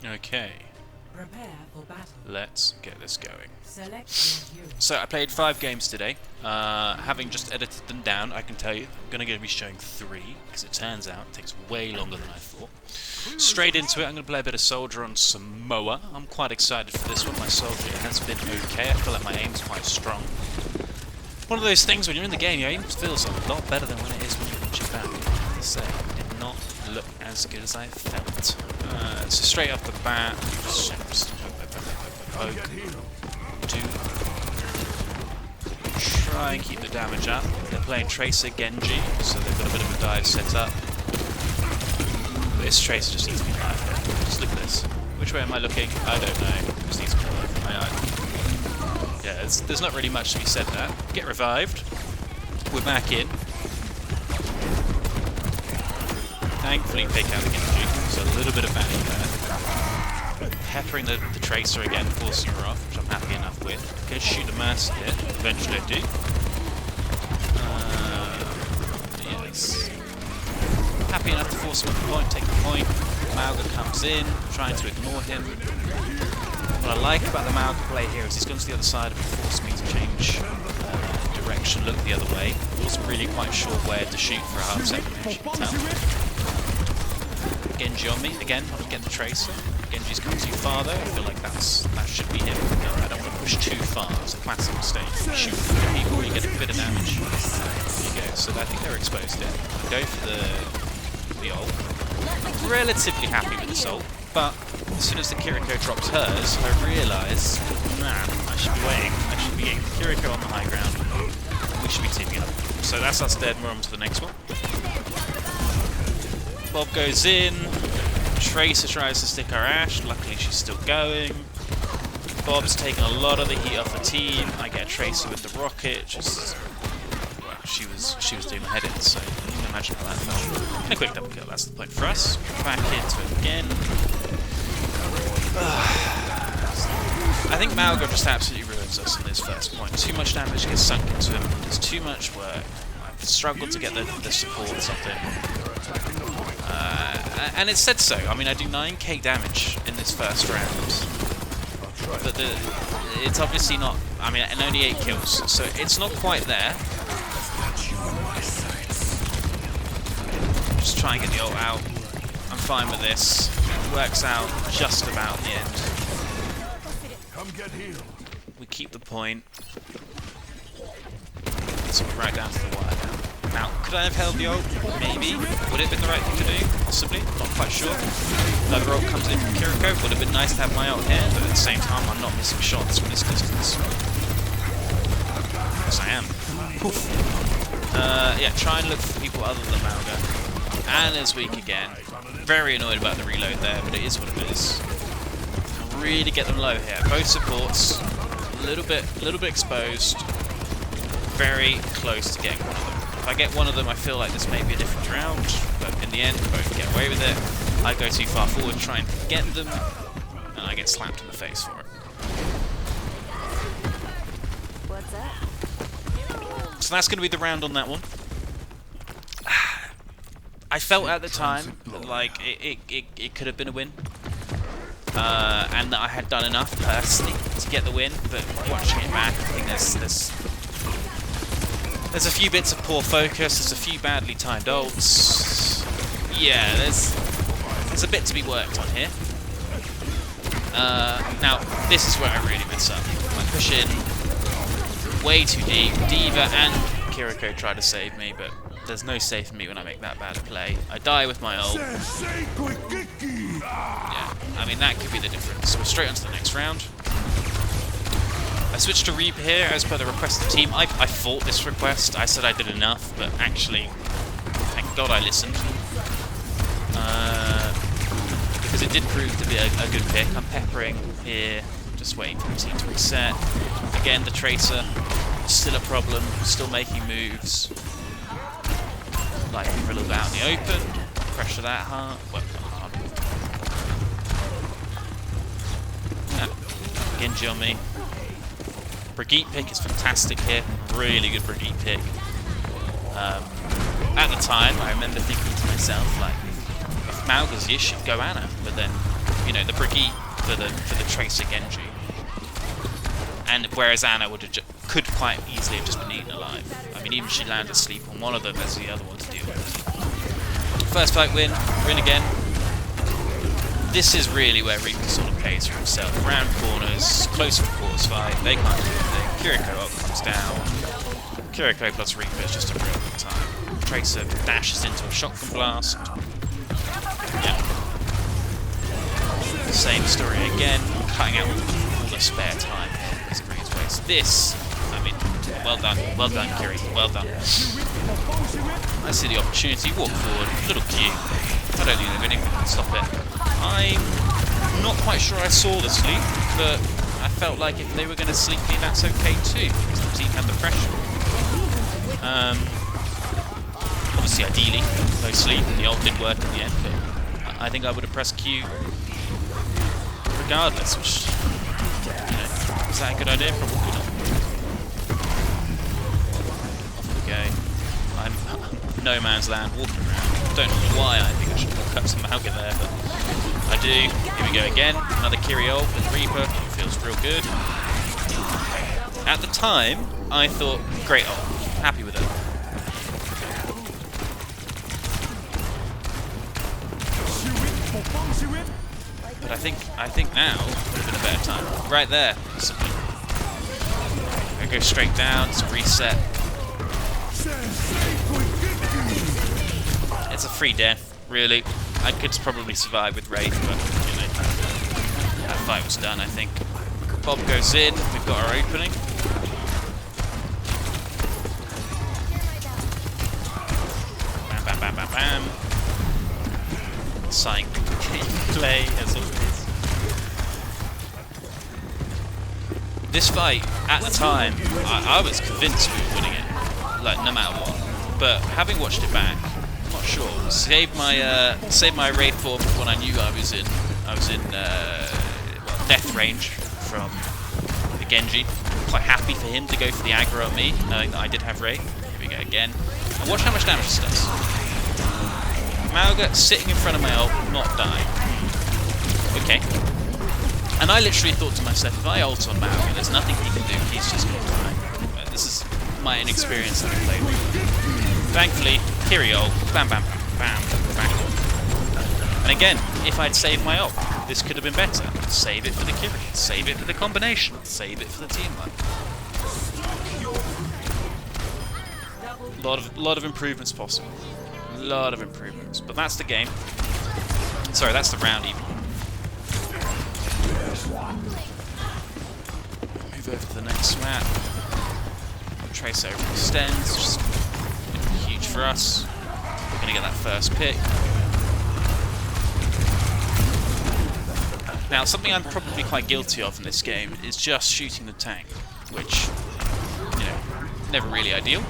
Okay, Prepare for battle. let's get this going. Select your hero. So I played 5 games today. Having just edited them down, I can tell you I'm going to be showing 3, because it turns out it takes way longer than I thought. Straight into it, I'm going to play a bit of Soldier on Samoa. I'm quite excited for this one. My Soldier has been okay. I feel like my aim's quite strong. One of those things when you're in the game, your aim feels a lot better than when it is when you're watching back. I have to say, it did not look as good as I felt. So straight off the bat, poke, do try and keep the damage up. They're playing Tracer Genji, so they've got a bit of a dive set up. This Tracer just needs to be live. Just look at this. Which way am I looking? I don't know. Just needs to be live. Yeah, there's not really much to be said there. Get revived. We're back in. Thankfully, pick out the Genji, so a little bit of value there. Peppering the Tracer again, forcing her off, which I'm happy enough with. Okay, shoot the Mercy here. Eventually I do. Yes. Happy enough to force him at the point, take the point. Mauga comes in, trying to ignore him. What I like about the Mauga play here is he's gone to the other side and forced me to change direction, look the other way. Wasn't really quite sure where to shoot for a half second, as you can tell. Genji on me, again, not getting the Tracer. Genji's come too far though, I feel like that should be him. No, I don't want to push too far, it's a classic mistake. Shoot for people, you get a bit of damage. There you go, so I think they're exposed here. I go for the ult. Relatively happy with this ult, but as soon as the Kiriko drops hers, I realise, man, I should be waiting. I should be getting Kiriko on the high ground. We should be teaming up. So that's us dead, we're on to the next one. Bob goes in. Tracer tries to stick our Ashe. Luckily, she's still going. Bob's taking a lot of the heat off the team. I get a Tracer with the rocket. Just well, she was doing my head in, so you can imagine how that felt. And a quick double kill. That's the point for us. Back into it again. I think Mauga just absolutely ruins us in this first point. Too much damage gets sunk into him. There's too much work. I've struggled to get the support or something. And it said so. I mean, I do 9k damage in this first round. But it's obviously not... I mean, and only 8 kills. So it's not quite there. Just try and get the ult out. I'm fine with this. It works out just about the end. We keep the point. So we're right down to the wire now. Now, could I have held the ult? Maybe. Would it have been the right thing to do? Possibly. Not quite sure. Another ult comes in from Kiriko. Would have been nice to have my ult here, but at the same time, I'm not missing shots from this distance. Yes, I am. Poof. Yeah, try and look for people other than Mauga. And is weak again. Very annoyed about the reload there, but it is what it is. Really get them low here. Both supports. A little bit exposed. Very close to getting one of them. If I get one of them, I feel like this may be a different round, but in the end, both get away with it. I go too far forward, try and get them, and I get slapped in the face for it. What's that? So that's going to be the round on that one. I felt at the time that, like, it could have been a win. And that I had done enough personally to get the win, but watching it back, I think there's a few bits of poor focus, there's a few badly timed ults. Yeah, there's a bit to be worked on here. Now, this is where I really mess up. I push in way too deep. Diva and Kiriko try to save me, but there's no saving me when I make that bad a play. I die with my ult. Yeah, I mean, that could be the difference. We're straight on to the next round. I switched to Reaper here as per the request of the team. I fought this request. I said I did enough, but actually, thank God I listened. Because it did prove to be a good pick. I'm peppering here, just waiting for the team to reset. Again, the Tracer, still a problem, still making moves. Like for a little bit out in the open. Pressure that hard. Well, not hard. Yeah. Genji on me. Brigitte pick is fantastic here. Really good Brigitte pick. At the time, I remember thinking to myself, like, if Mauga's the issue, go Anna. But then, you know, the Brigitte for the Tracer Genji. And whereas Anna could quite easily have just been eaten alive. I mean, even if she landed asleep on one of them, there's the other one to deal with. First fight win, win again. This is really where Reaper sort of plays for himself. Round corners, close quarters fight, they can't do anything. Kiriko up comes down. Kiriko plus Reaper is just a real good time. Tracer dashes into a shotgun blast. Yeah. Same story again, cutting out all the spare time as it brings waste. This, I mean, well done, Kiri, well done. I see the opportunity, walk forward, little Q. I don't think there's anything that can stop it. I'm not quite sure I saw the sleep, but I felt like if they were going to sleep me, that's okay too, because the team had the pressure. Obviously, ideally, no sleep, the ult did work in the end, but I think I would have pressed Q regardless, which, you know, is that a good idea? Probably not. Off we go. I'm no man's land, walking around. Don't know why I think I should have cut some Malga there, but I do. Here we go again. Another Kyriol with Reaper. Feels real good. At the time, I thought, great ult. Happy with it. But I think now would have been a better time. Right there. I go straight down, it's a reset. It's a free death, really. I could probably survive with Wraith, but you know, that fight was done, I think. Bob goes in, we've got our opening. Bam, bam, bam, bam, bam. Exciting gameplay, as always. This fight, at the time, I was convinced we were winning it, like no matter what. But having watched it back, I'm not sure. Saved my raid form when I knew I was in death range from the Genji. Quite happy for him to go for the aggro on me, knowing that I did have raid. Here we go again. And watch how much damage this does. Malga sitting in front of my ult, not dying. Okay. And I literally thought to myself, if I ult on Malga, there's nothing he can do, he's just going to die. This is my inexperience having played with him. Thankfully, Kyriol, bam, bam, bam, bam, bam. And again, if I'd saved my ult, this could have been better. Save it for the Kyrie, save it for the combination, save it for the teamwork. Lot of improvements possible. Lot of improvements, but that's the game. Sorry, that's the round even. Move over to the next map. Trace over extends, just huge for us. We're gonna get that first pick. Now, something I'm probably quite guilty of in this game is just shooting the tank, which, you know, never really ideal.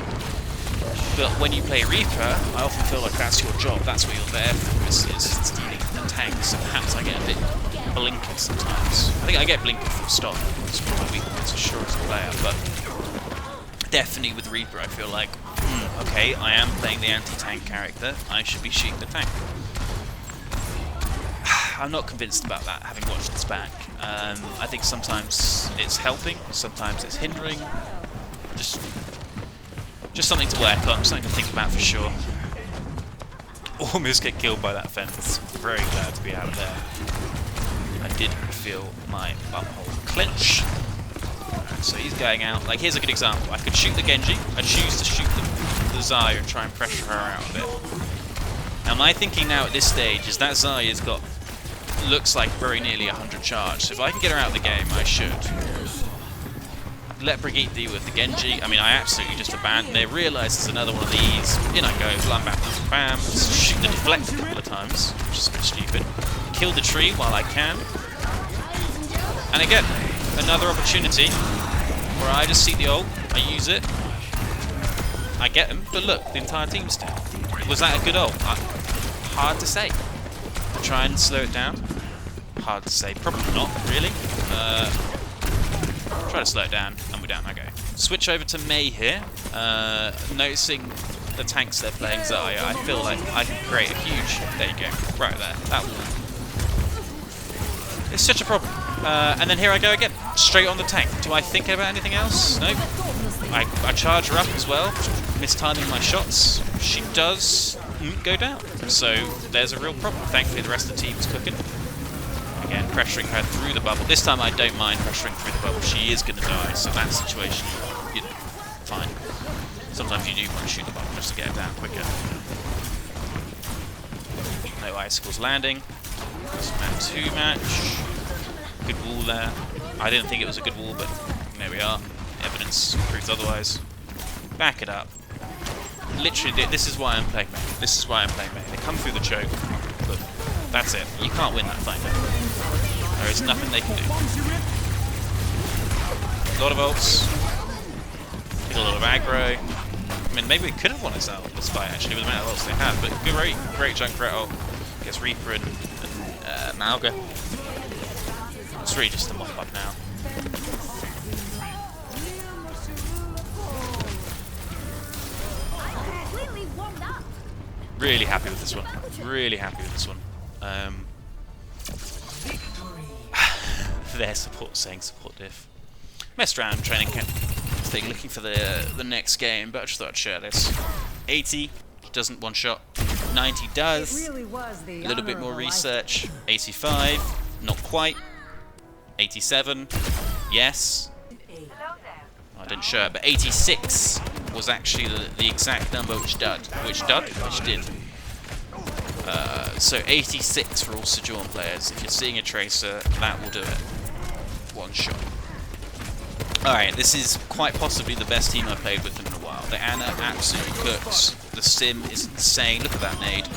But when you play Reaper, I often feel like that's your job, that's what you're there for, is stealing the tanks, and perhaps I get a bit blinkered sometimes. I think I get blinkered from stock, it's one of my weaknesses for sure as a player, but definitely with Reaper I feel like, okay, I am playing the anti-tank character, I should be shooting the tank. I'm not convinced about that, having watched this back. I think sometimes it's helping, sometimes it's hindering. Just something to work on, something to think about for sure. Almost get killed by that fence. Very glad to be out of there. I did feel my butthole clench. So he's going out. Like, here's a good example. I could shoot the Genji. I choose to shoot the Xayah and try and pressure her out a bit. Now my thinking now at this stage is that Xayah's got, looks like very nearly 100 charge. So if I can get her out of the game, I should. Let Brigitte deal with the Genji. I mean, I absolutely just abandoned it. Realise there's another one of these. In I go. Blam, bam, bam, bam. Shoot the deflect a couple of times, which is a bit stupid. Kill the tree while I can. And again, another opportunity where I just see the ult, I use it, I get him, but look, the entire team's down. Was that a good ult? Hard to say. I try and slow it down. Hard to say. Probably not, really. Try to slow it down, and we're down. Okay. Switch over to Mei here. Noticing the tanks they're playing Xayah, I feel like I can create a huge... There you go. Right there. That will It's such a problem. And then here I go again, straight on the tank. Do I think about anything else? No. I charge her up as well, mistiming my shots. She does go down. So there's a real problem. Thankfully the rest of the team is cooking. Again, pressuring her through the bubble. This time I don't mind pressuring through the bubble. She is going to die, so that situation, you know, fine. Sometimes you do want to shoot the bubble just to get it down quicker. No icicles landing. It's a man 2 match. Good wall there. I didn't think it was a good wall, but there we are. Evidence proves otherwise. Back it up. Literally, this is why I'm playing Mech. This is why I'm playing Mech. They come through the choke, but that's it. You can't win that fight. There is nothing they can do. A lot of ults. Get a lot of aggro. I mean, maybe we could have won this fight actually with the amount of ults they had, but great Junkrat ult. Gets Reaper and Malga. It's really just a mop up now. Really happy with this one. Really happy with this one. Their support saying support diff. Messed around training camp thing, looking for the next game, but I just thought I'd share this. 80 doesn't one shot. 90 does. A little bit more research. 85, not quite. 87, yes. I didn't show it, but 86 was actually the exact number which did. So 86 for all Sojourn players. If you're seeing a Tracer, that will do it. One shot. Alright, this is quite possibly the best team I've played with in a while. The Ana absolutely cooks. The Sim is insane. Look at that nade.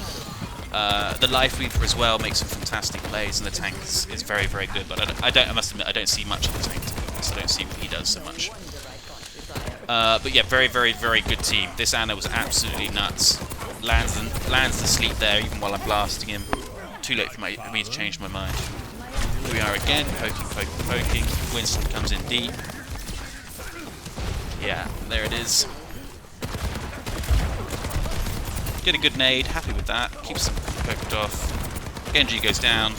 The Life Weaver as well makes some fantastic plays, and the tank is very, very good. But I must admit, I don't see much of the tank, to be honest. I don't see what he does so much. But yeah, very, very, very good team. This Ana was absolutely nuts. Lands the sleep there, even while I'm blasting him. Too late for me to change my mind. Here we are again, poking. Winston comes in deep. Yeah, there it is. Get a good nade, happy with that. Keeps them poked off. Genji goes down.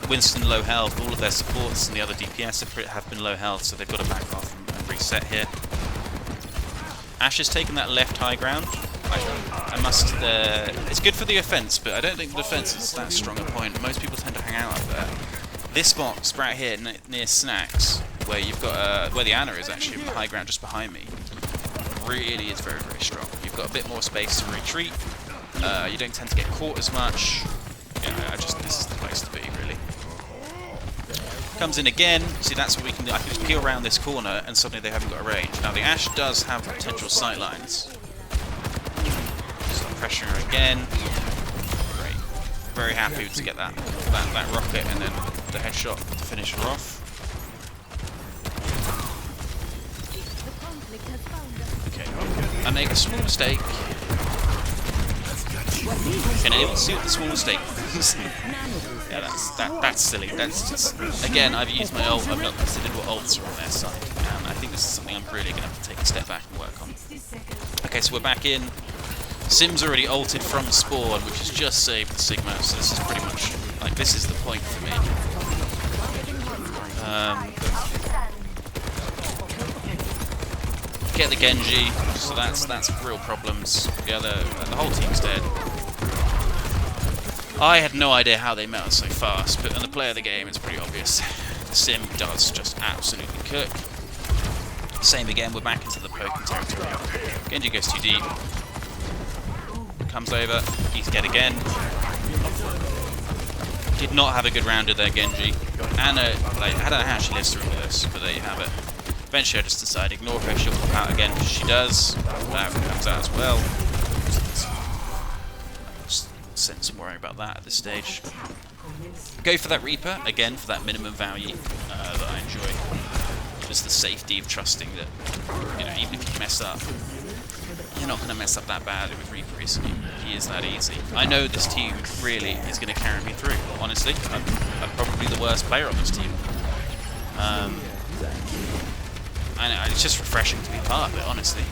Winston low health. All of their supports and the other DPS have been low health, so they've got to back off and reset here. Ashe has taken that left high ground. I must. It's good for the offense, but I don't think the defense is that strong a point. Most people tend to hang out up there. This box right here near Snacks, where you've got where the Ana is actually, the high ground just behind me, really is very, very strong. You've got a bit more space to retreat. You don't tend to get caught as much. Yeah, this is the place to be, really. Comes in again. See, that's what we can do. I can just peel around this corner, and suddenly they haven't got a range. Now the Ashe does have potential sight lines. So I'm pressuring her again. Great. Very happy to get that rocket and then the headshot to finish her off. Okay. I make a small mistake. Can anyone see what the small mistake is? Yeah, that's silly. That's just, again, I've used my ult. I've not considered what ults are on their side, and I think this is something I'm really going to have to take a step back and work on. Okay, so we're back in. Sim's already ulted from spawn, which has just saved the Sigma, so this is pretty much, like, this is the point for me. Get the Genji, so that's real problems. Yeah, the whole team's dead. I had no idea how they melted so fast, but in the play of the game, it's pretty obvious. The Sim does just absolutely cook. Same again, we're back into the poking territory. Genji goes too deep. Comes over, he's dead again. Did not have a good rounder there, Genji. Ana, like, I don't know how she lives through all this, but there you have it. Eventually I just decide, ignore her, she'll pop out again, because she does. That comes out as well. Sense worrying about that at this stage. Go for that Reaper, again, for that minimum value that I enjoy. Just the safety of trusting that, you know, even if you mess up, you're not going to mess up that badly with Reaper recently. He is that easy. I know this team really is going to carry me through, honestly. I'm probably the worst player on this team. And it's just refreshing to be part of it, honestly.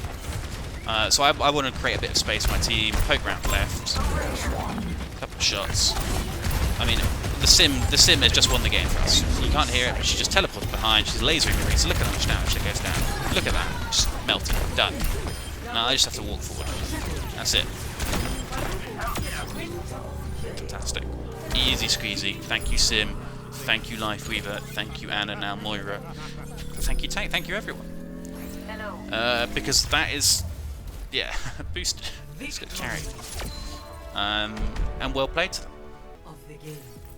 So I want to create a bit of space for my team, poke round left, a couple of shots. I mean, the sim has just won the game for us. You can't hear it, but she just teleported behind. She's lasering the Reese. Look at how much damage that goes down. Look at that, just melted. Done. Now I just have to walk forward. That's it. Fantastic. Easy squeezy. Thank you, Sim. Thank you, Lifeweaver. Thank you, Anna. Now Moira. Thank you, Tank. Thank you, everyone. Because that is, yeah, boosted. It's good carry. And well played to them.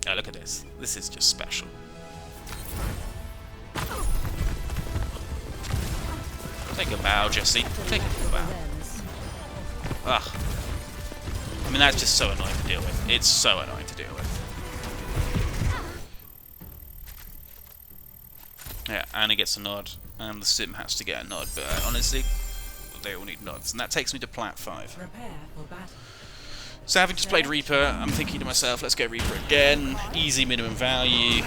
Oh, look at this. This is just special. Take a bow, Jesse. Take a bow. Ugh. I mean, that's just so annoying to deal with. It's so annoying to deal with. Yeah, Anna gets a nod, and the sim has to get a nod, but honestly, they all need nods. And that takes me to plat 5. So having just played Reaper, I'm thinking to myself, let's go Reaper again. Easy minimum value.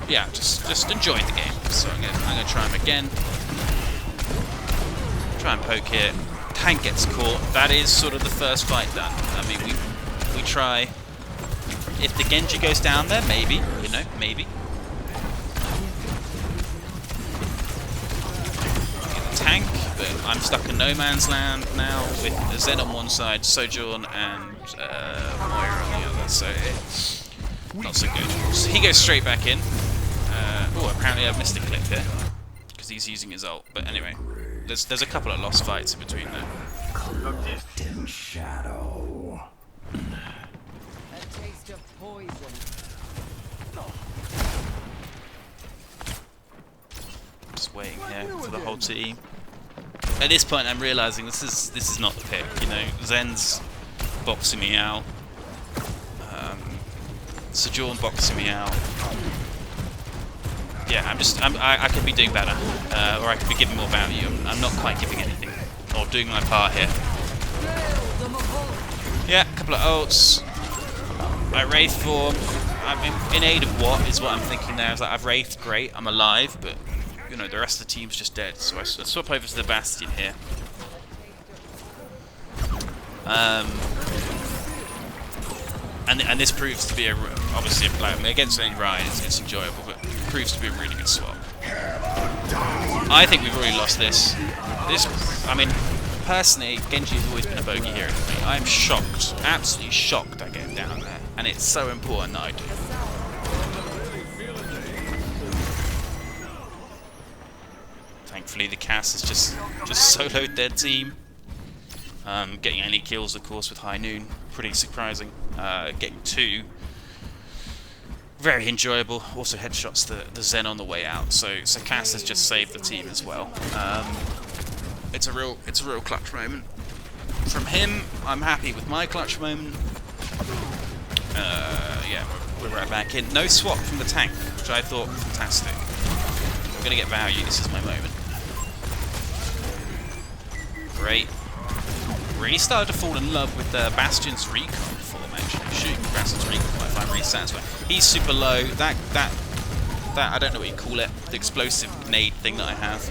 Yeah, just enjoy the game. So I'm gonna try him again. Try and poke it. Tank gets caught. That is sort of the first fight done. I mean, we try. If the Genji goes down there, maybe, you know, maybe. Tank, but I'm stuck in no man's land now with Zen on one side, Sojourn and Moira on the other, so not so good. So he goes straight back in. Oh, apparently I've missed a clip here because he's using his ult. But anyway, there's a couple of lost fights in between there. In shadow. A taste of poison. Just waiting here for the whole team. At this point, I'm realizing this is not the pick. You know, Zen's boxing me out. Sojourn boxing me out. Yeah, I could be doing better, or I could be giving more value. I'm not quite giving anything, or doing my part here. Yeah, a couple of ults. I Wraith form. I'm in aid of what is what I'm thinking now. Is like I've Wraithed, great, I'm alive, but you know the rest of the team's just dead. So I swap over to the Bastion here. And this proves to be obviously a play. I mean, against any Ryan, it's enjoyable, but it proves to be a really good swap. I think we've already lost this. I mean, personally, Genji's always been a bogey hero for me. I'm shocked, absolutely shocked I get down there, and it's so important that I do. Thankfully, the Cass has just soloed their team. Getting any kills, of course, with High Noon, pretty surprising. Getting 2, very enjoyable. Also headshots the Zen on the way out. So Cass has just saved the team as well. It's a real clutch moment from him. I'm happy with my clutch moment. Yeah, we're right back in. No swap from the tank, which I thought fantastic. I'm gonna get value. This is my moment. Great. Really started to fall in love with Bastion's recon form, actually. Shooting Bastion's recon, I find really satisfying. He's super low. That I don't know what you call it. The explosive nade thing that I have.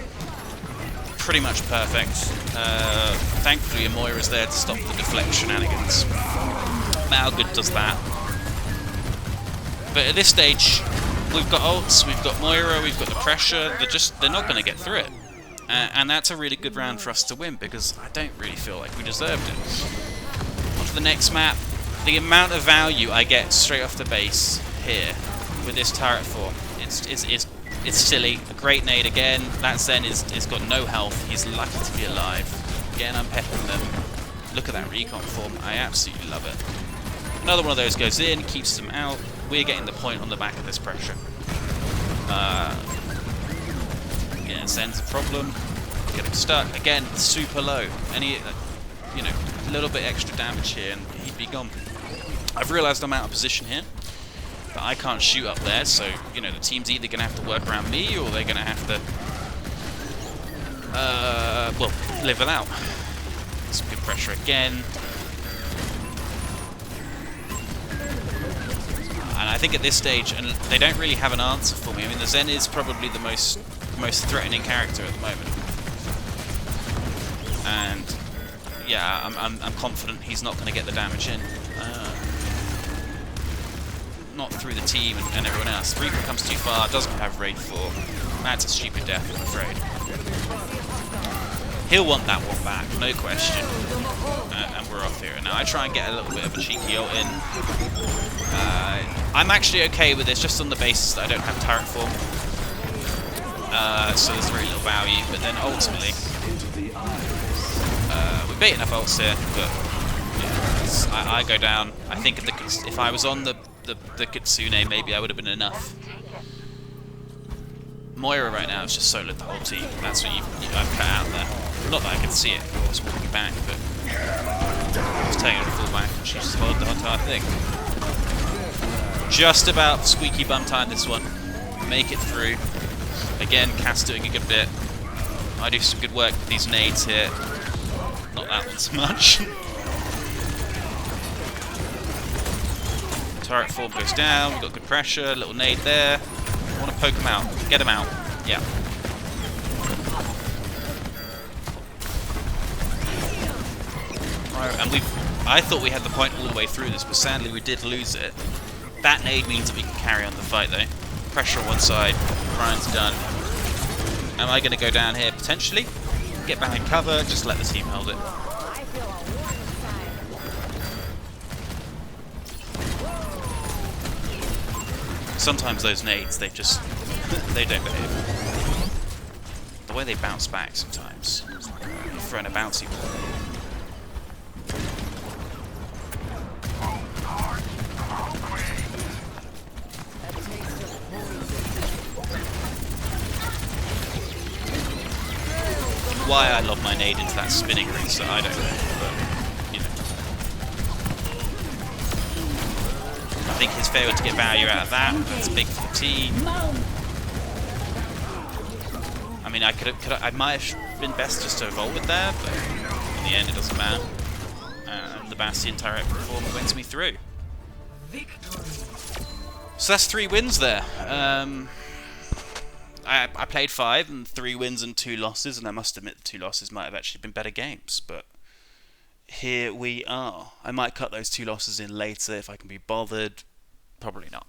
Pretty much perfect. Thankfully, Moira's there to stop the deflection shenanigans. Malgood does that. But at this stage, we've got ults, we've got Moira, we've got the pressure. They're not going to get through it. And that's a really good round for us to win because I don't really feel like we deserved it. On to the next map. The amount of value I get straight off the base here with this turret form, it's silly. A great nade again. That Zen is got no health. He's lucky to be alive. Again, I'm peppering them. Look at that recon form. I absolutely love it. Another one of those goes in, keeps them out. We're getting the point on the back of this pressure. Yeah, Zen's a problem. Get him stuck. Again, super low. Any, you know, a little bit extra damage here and he'd be gone. I've realised I'm out of position here. But I can't shoot up there, so, you know, the team's either going to have to work around me or they're going to have to, well, live without. Some good pressure again. And I think at this stage, and they don't really have an answer for me. I mean, the Zen is probably the most threatening character at the moment. And yeah, I'm confident he's not going to get the damage in. not through the team and everyone else. Reaper comes too far, doesn't have raid 4. That's a stupid death, I'm afraid. He'll want that one back, no question. And we're off here. Now I try and get a little bit of a cheeky ult in. I'm actually okay with this, just on the basis that I don't have turret form. So there's very little value, but then ultimately we bait enough ults here, but yeah, I go down. I think if I was on the Kitsune, maybe I would have been enough. Moira right now is just soloed the whole team. That's what I've cut out there. Not that I can see it, of course, walking back, but I was taking a full back and she just followed the entire thing. Just about squeaky bum time this one. Make it through. Again, Cass doing a good bit. I do some good work with these nades here. Not that one so much. Turret form goes down, we've got good pressure, little nade there. I want to poke him out. Get him out. Yeah. Right, and I thought we had the point all the way through this, but sadly we did lose it. That nade means that we can carry on the fight though. Pressure on one side, Ryan's done. Am I going to go down here? Potentially. Get back in cover, just let the team hold it. Sometimes those nades, they just, they don't behave. The way they bounce back sometimes, it's like you're throwing a bouncy ball. Why I lob my nade into that spinning reset, I don't know, but, you know. I think his failure to get value out of that's big for the team. I mean, I might have been best just to evolve it there, but in the end it doesn't matter. The Bastion turret performer wins me through. So that's 3 wins there. I played 5 and 3 wins and 2 losses, and I must admit the 2 losses might have actually been better games, but here we are. I might cut those 2 losses in later if I can be bothered. Probably not.